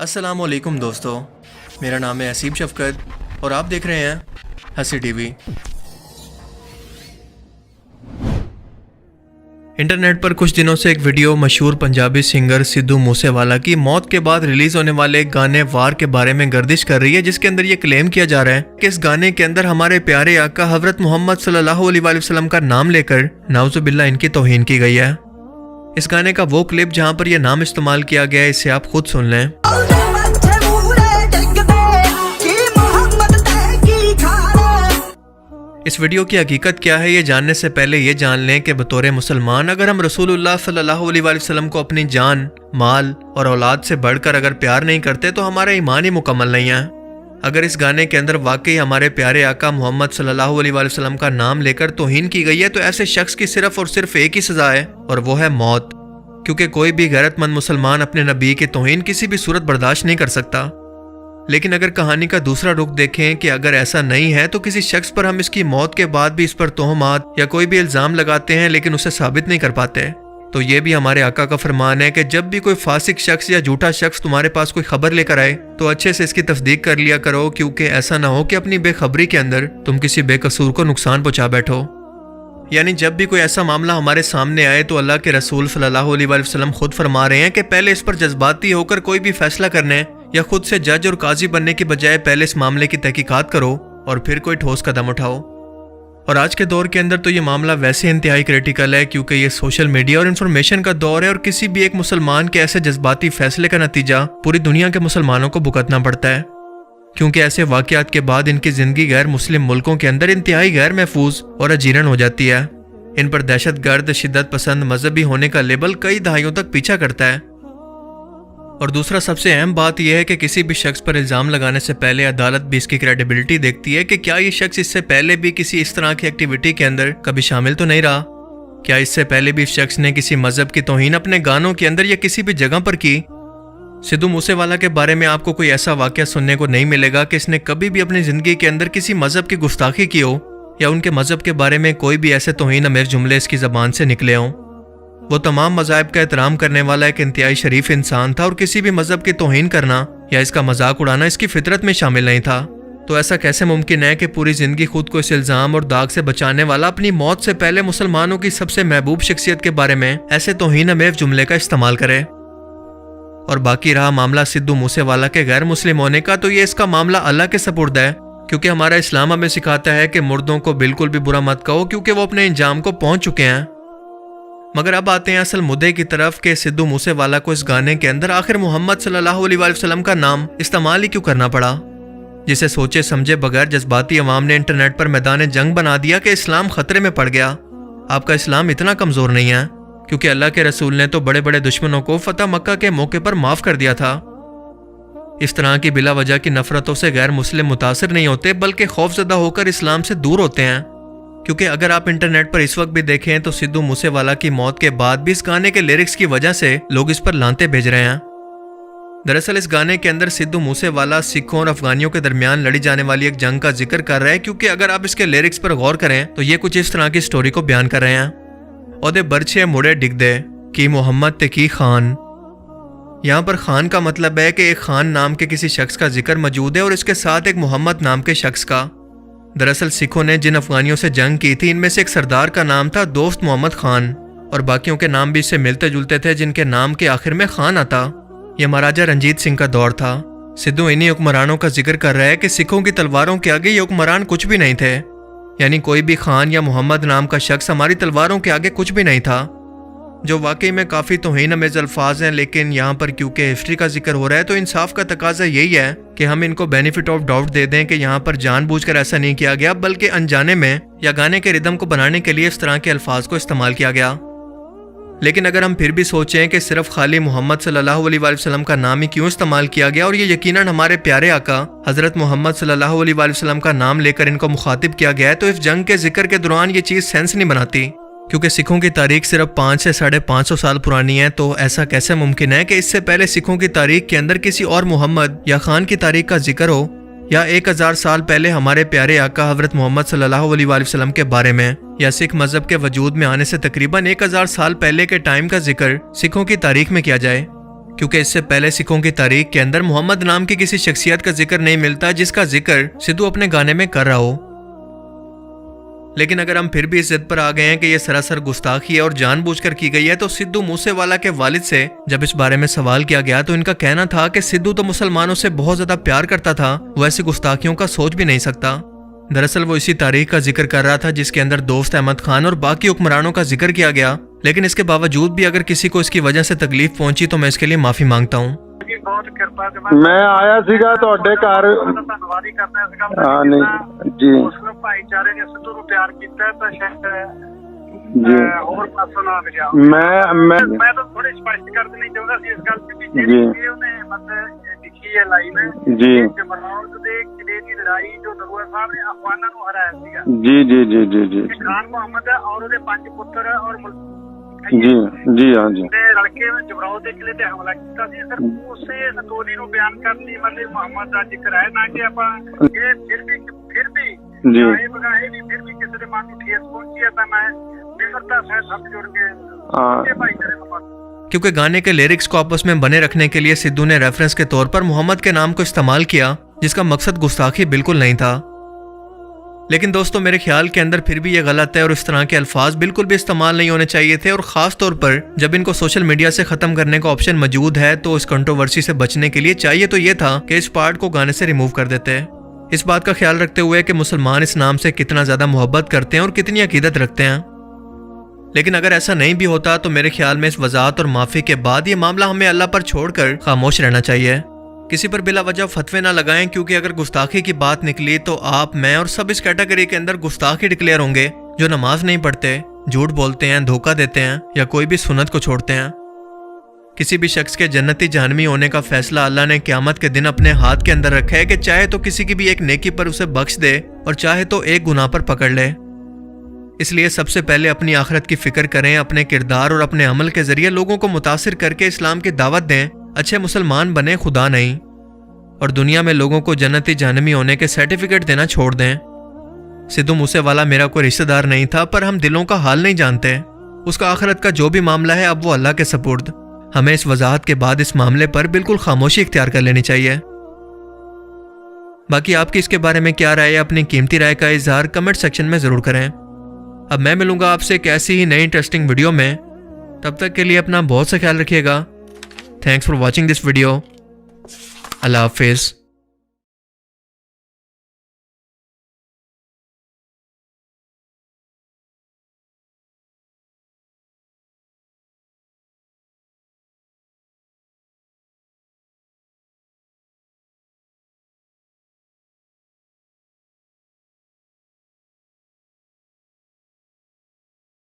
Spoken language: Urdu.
السلام علیکم دوستو، میرا نام ہے اسیب شفقت اور آپ دیکھ رہے ہیں ہنسی ٹی وی۔ انٹرنیٹ پر کچھ دنوں سے ایک ویڈیو مشہور پنجابی سنگر سدھو موسے والا کی موت کے بعد ریلیز ہونے والے ایک گانے وار کے بارے میں گردش کر رہی ہے، جس کے اندر یہ کلیم کیا جا رہا ہے کہ اس گانے کے اندر ہمارے پیارے آقا حضرت محمد صلی اللہ علیہ وآلہ وسلم کا نام لے کر نعوذ باللہ ان کی توہین کی گئی ہے۔ اس گانے کا وہ کلپ جہاں پر یہ نام استعمال کیا گیا ہے، اسے آپ خود سن لیں۔ اس ویڈیو کی حقیقت کیا ہے یہ جاننے سے پہلے یہ جان لیں کہ بطور مسلمان اگر ہم رسول اللہ صلی اللہ علیہ وآلہ وسلم کو اپنی جان، مال اور اولاد سے بڑھ کر اگر پیار نہیں کرتے تو ہمارا ایمان ہی مکمل نہیں ہے۔ اگر اس گانے کے اندر واقعی ہمارے پیارے آقا محمد صلی اللہ علیہ وآلہ وسلم کا نام لے کر توہین کی گئی ہے تو ایسے شخص کی صرف اور صرف ایک ہی سزا ہے، اور وہ ہے موت، کیونکہ کوئی بھی غیرت مند مسلمان اپنے نبی کی توہین کسی بھی صورت برداشت نہیں کر سکتا۔ لیکن اگر کہانی کا دوسرا رخ دیکھیں کہ اگر ایسا نہیں ہے تو کسی شخص پر ہم اس کی موت کے بعد بھی اس پر تہمات یا کوئی بھی الزام لگاتے ہیں لیکن اسے ثابت نہیں کر پاتے، تو یہ بھی ہمارے آقا کا فرمان ہے کہ جب بھی کوئی فاسق شخص یا جھوٹا شخص تمہارے پاس کوئی خبر لے کر آئے تو اچھے سے اس کی تصدیق کر لیا کرو، کیونکہ ایسا نہ ہو کہ اپنی بے خبری کے اندر تم کسی بے قصور کو نقصان پہنچا بیٹھو۔ یعنی جب بھی کوئی ایسا معاملہ ہمارے سامنے آئے تو اللہ کے رسول صلی اللہ علیہ وآلہ وسلم خود فرما رہے ہیں کہ پہلے اس پر جذباتی ہو کر کوئی بھی فیصلہ کرنے یا خود سے جج اور قاضی بننے کی بجائے پہلے اس معاملے کی تحقیقات کرو اور پھر کوئی ٹھوس قدم اٹھاؤ۔ اور آج کے دور کے اندر تو یہ معاملہ ویسے انتہائی کریٹیکل ہے، کیونکہ یہ سوشل میڈیا اور انفارمیشن کا دور ہے، اور کسی بھی ایک مسلمان کے ایسے جذباتی فیصلے کا نتیجہ پوری دنیا کے مسلمانوں کو بھگتنا پڑتا ہے، کیونکہ ایسے واقعات کے بعد ان کی زندگی غیر مسلم ملکوں کے اندر انتہائی غیر محفوظ اور اجیرن ہو جاتی ہے۔ ان پر دہشت گرد، شدت پسند، مذہبی ہونے کا لیبل کئی دہائیوں تک پیچھا کرتا ہے۔ اور دوسرا سب سے اہم بات یہ ہے کہ کسی بھی شخص پر الزام لگانے سے پہلے عدالت بھی اس کی کریڈیبلٹی دیکھتی ہے کہ کیا یہ شخص اس سے پہلے بھی کسی اس طرح کی ایکٹیویٹی کے اندر کبھی شامل تو نہیں رہا، کیا اس سے پہلے بھی اس شخص نے کسی مذہب کی توہین اپنے گانوں کے اندر یا کسی بھی جگہ پر کی۔ سدھو موسے والا کے بارے میں آپ کو کوئی ایسا واقعہ سننے کو نہیں ملے گا کہ اس نے کبھی بھی اپنی زندگی کے اندر کسی مذہب کی گستاخی کی ہو یا ان کے مذہب کے بارے میں کوئی بھی ایسے توہین آمیز جملے اس کی زبان سے نکلے ہوں۔ وہ تمام مذاہب کا احترام کرنے والا ایک انتہائی شریف انسان تھا، اور کسی بھی مذہب کی توہین کرنا یا اس کا مذاق اڑانا اس کی فطرت میں شامل نہیں تھا۔ تو ایسا کیسے ممکن ہے کہ پوری زندگی خود کو اس الزام اور داغ سے بچانے والا اپنی موت سے پہلے مسلمانوں کی سب سے محبوب شخصیت کے بارے میں ایسے توہین آمیز جملے کا استعمال کرے؟ اور باقی رہا معاملہ سدھو موسے والا کے غیر مسلم ہونے کا، تو یہ اس کا معاملہ اللہ کے سپرد ہے، کیونکہ ہمارا اسلام ہمیں سکھاتا ہے کہ مردوں کو بالکل بھی برا مت کہو، کیونکہ وہ اپنے انجام کو پہنچ چکے ہیں۔ مگر اب آتے ہیں اصل مدعے کی طرف کہ سدھو موسے والا کو اس گانے کے اندر آخر محمد صلی اللہ علیہ وآلہ وسلم کا نام استعمال ہی کیوں کرنا پڑا، جسے سوچے سمجھے بغیر جذباتی عوام نے انٹرنیٹ پر میدان جنگ بنا دیا کہ اسلام خطرے میں پڑ گیا۔ آپ کا اسلام اتنا کمزور نہیں ہے، کیونکہ اللہ کے رسول نے تو بڑے بڑے دشمنوں کو فتح مکہ کے موقع پر معاف کر دیا تھا۔ اس طرح کی بلا وجہ کی نفرتوں سے غیر مسلم متاثر نہیں ہوتے، بلکہ خوف زدہ ہو کر اسلام سے دور ہوتے ہیں، کیونکہ اگر آپ انٹرنیٹ پر اس وقت بھی دیکھیں تو سدھو موسے والا کی موت کے بعد بھی اس گانے کے لیرکس کی وجہ سے لوگ اس پر لانتے بھیج رہے ہیں۔ دراصل اس گانے کے اندر سدھو موسے والا سکھوں اور افغانیوں کے درمیان لڑی جانے والی ایک جنگ کا ذکر کر رہا ہے، کیونکہ اگر آپ اس کے لیرکس پر غور کریں تو یہ کچھ اس طرح کی سٹوری کو بیان کر رہے ہیں۔ اودے برچے مڑے ڈگ دے کی محمد تے کی خان۔ یہاں پر خان کا مطلب ہے کہ ایک خان نام کے کسی شخص کا ذکر موجود ہے، اور اس کے ساتھ ایک محمد نام کے شخص کا۔ دراصل سکھوں نے جن افغانیوں سے جنگ کی تھی ان میں سے ایک سردار کا نام تھا دوست محمد خان، اور باقیوں کے نام بھی اس سے ملتے جلتے تھے جن کے نام کے آخر میں خان آتا۔ یہ مہاراجہ رنجیت سنگھ کا دور تھا۔ سدھو انہی حکمرانوں کا ذکر کر رہا ہے کہ سکھوں کی تلواروں کے آگے یہ حکمران کچھ بھی نہیں تھے، یعنی کوئی بھی خان یا محمد نام کا شخص ہماری تلواروں کے آگے کچھ بھی نہیں تھا، جو واقعی میں کافی توہین آمیز الفاظ ہیں۔ لیکن یہاں پر کیونکہ ہسٹری کا ذکر ہو رہا ہے تو انصاف کا تقاضا یہی ہے کہ ہم ان کو بینیفٹ آف ڈاؤٹ دے دیں کہ یہاں پر جان بوجھ کر ایسا نہیں کیا گیا، بلکہ انجانے میں یا گانے کے ردم کو بنانے کے لیے اس طرح کے الفاظ کو استعمال کیا گیا۔ لیکن اگر ہم پھر بھی سوچیں کہ صرف خالی محمد صلی اللہ علیہ وآلہ وسلم کا نام ہی کیوں استعمال کیا گیا، اور یہ یقیناً ہمارے پیارے آقا حضرت محمد صلی اللہ علیہ وآلہ وسلم کا نام لے کر ان کو مخاطب کیا گیا ہے، تو اس جنگ کے ذکر کے دوران یہ چیز سینس نہیں بناتی، کیونکہ سکھوں کی تاریخ صرف 500 سے 550 سال پرانی ہے۔ تو ایسا کیسے ممکن ہے کہ اس سے پہلے سکھوں کی تاریخ کے اندر کسی اور محمد یا خان کی تاریخ کا ذکر ہو، یا 1000 سال پہلے ہمارے پیارے آقا حضرت محمد صلی اللہ علیہ وآلہ وسلم کے بارے میں، یا سکھ مذہب کے وجود میں آنے سے تقریباً 1000 سال پہلے کے ٹائم کا ذکر سکھوں کی تاریخ میں کیا جائے؟ کیونکہ اس سے پہلے سکھوں کی تاریخ کے اندر محمد نام کی کسی شخصیت کا ذکر نہیں ملتا جس کا ذکر سدھو اپنے گانے میں کر رہا ہو۔ لیکن اگر ہم پھر بھی اس ضد پر آ گئے ہیں کہ یہ سراسر گستاخی ہے اور جان بوجھ کر کی گئی ہے، تو سدھو موسے والا کے والد سے جب اس بارے میں سوال کیا گیا تو ان کا کہنا تھا کہ سدھو تو مسلمانوں سے بہت زیادہ پیار کرتا تھا، وہ ایسی گستاخیوں کا سوچ بھی نہیں سکتا۔ دراصل وہ اسی تاریخ کا ذکر کر رہا تھا جس کے اندر دوست احمد خان اور باقی حکمرانوں کا ذکر کیا گیا، لیکن اس کے باوجود بھی اگر کسی کو اس کی وجہ سے تکلیف پہنچی تو میں اس کے لیے معافی مانگتا ہوں۔ میں آیا ਸੀਗਾ ਤੁਹਾਡੇ ਘਰ ਧੰਨਵਾਦੀ ਕਰਦਾ ਇਸ ਗੱਲ ਦਾ। ਹਾਂ ਨਹੀਂ ਜੀ ਮੁਸਲਿਮ ਭਾਈਚਾਰੇ ਨੇ ਸਿੱਧੂ ਨੂੰ ਪਿਆਰ ਕੀਤਾ ਤਾਂ ਸ਼ਾਇਦ ਜੀ ਹੋਰ ਪਾਸੋਂ ਨਾ ਮਿਲਿਆ। ਮੈਂ ਤਾਂ ਥੋੜੀ ਸਪਸ਼ਟ ਕਰ ਦੇਣੀ ਚਾਹੁੰਦਾ ਸੀ ਇਸ ਗੱਲ ਤੇ ਜੀ। ਜਿਹੜੀ ਉਹਨੇ ਮਤਲਬ ਲਿਖੀ ਹੈ ਲਾਈਨ ਜੀ ਕਿ ਮਨੌਰ ਦੇ ਕਿਲੇ ਦੀ ਲੜਾਈ ਜੋ ਨਰੂਆ ਸਾਹਿਬ ਨੇ ਅਫਗਾਨਾਂ ਨੂੰ ਹਰਾਇਆ ਸੀਗਾ। ਜੀ ਜੀ ਜੀ ਜੀ ਜੀ ਖਾਨ ਮੁਹੰਮਦ ਔਰ ਉਹਦੇ 5 ਪੁੱਤਰ ਔਰ ਜੀ ਜੀ ਹਾਂ ਜੀ ਤੇ ਰਲਕੇ ਜਬਰਾਓ ਦੇ ਕਿਲੇ ਤੇ ਹਮਲਾ ਕੀਤਾ ਸੀ। ਸਰ ਉਸੇ ਸਟੋਰੀ ਨੂੰ ਬਿਆਨ ਕਰਨ ਲਈ ਮਤਲਬ ਮੁਹੰਮਦ ਦਾ ਜ਼ਿਕਰ ਹੈ ਨਾ ਕਿ ਆਪਾਂ ਇਹ ਫਿਰ ਵੀ ਜੀ ਇਹ ਬਗਾਏ ਵੀ ਫਿਰ ਵੀ ਕਿਸੇ ਦੇ ਮਨ ਨੂੰ ਠੇਸ ਪਹੁੰਚੀ ਹੈ ਤਾਂ ਮੈਂ ਨਿਮਰਤਾ ਸਹਿ ਸਭ ਜੁੜ ਕੇ ਇਹ ਭਾਈਚਾਰੇ ਨੂੰ کیونکہ گانے کے لیرکس کو آپس میں بنے رکھنے کے لیے سدھو نے ریفرنس کے طور پر محمد کے نام کو استعمال کیا، جس کا مقصد گستاخی بالکل نہیں تھا۔ لیکن دوستو میرے خیال کے اندر پھر بھی یہ غلط ہے اور اس طرح کے الفاظ بالکل بھی استعمال نہیں ہونے چاہیے تھے، اور خاص طور پر جب ان کو سوشل میڈیا سے ختم کرنے کا آپشن موجود ہے تو اس کنٹروورسی سے بچنے کے لیے چاہیے تو یہ تھا کہ اس پارٹ کو گانے سے ریموو کر دیتے۔ اس بات کا خیال رکھتے ہوئے کہ مسلمان اس نام سے کتنا زیادہ محبت کرتے ہیں اور کتنی عقیدت رکھتے ہیں۔ لیکن اگر ایسا نہیں بھی ہوتا تو میرے خیال میں اس وضاحت اور معافی کے بعد یہ معاملہ ہمیں اللہ پر چھوڑ کر خاموش رہنا چاہیے، کسی پر بلا وجہ فتوے نہ لگائیں، کیونکہ اگر گستاخی کی بات نکلی تو آپ، میں اور سب اس کیٹیگری کے اندر گستاخی ڈکلیئر ہوں گے، جو نماز نہیں پڑھتے، جھوٹ بولتے ہیں، دھوکہ دیتے ہیں یا کوئی بھی سنت کو چھوڑتے ہیں۔ کسی بھی شخص کے جنتی جہنمی ہونے کا فیصلہ اللہ نے قیامت کے دن اپنے ہاتھ کے اندر رکھا ہے کہ چاہے تو کسی کی بھی ایک نیکی پر اسے بخش دے اور چاہے تو ایک گناہ پر پکڑ لے۔ اس لیے سب سے پہلے اپنی آخرت کی فکر کریں، اپنے کردار اور اپنے عمل کے ذریعے لوگوں کو متاثر کر کے اسلام کی دعوت دیں، اچھے مسلمان بنیں، خدا نہیں، اور دنیا میں لوگوں کو جنتی جہنمی ہونے کے سرٹیفکیٹ دینا چھوڑ دیں۔ سدھو موسے والا میرا کوئی رشتہ دار نہیں تھا، پر ہم دلوں کا حال نہیں جانتے، اس کا آخرت کا جو بھی معاملہ ہے اب وہ اللہ کے سپرد۔ ہمیں اس وضاحت کے بعد اس معاملے پر بالکل خاموشی اختیار کر لینی چاہیے۔ باقی آپ کی اس کے بارے میں کیا رائے ہے؟ اپنی قیمتی رائے کا اظہار کمنٹ سیکشن میں ضرور کریں۔ اب میں ملوں گا آپ سے ایک ایسی ہی نئی انٹرسٹنگ ویڈیو میں، تب تک کے لیے اپنا بہت سا خیال رکھیے گا۔ Thanks for watching this video. Allah حافظ۔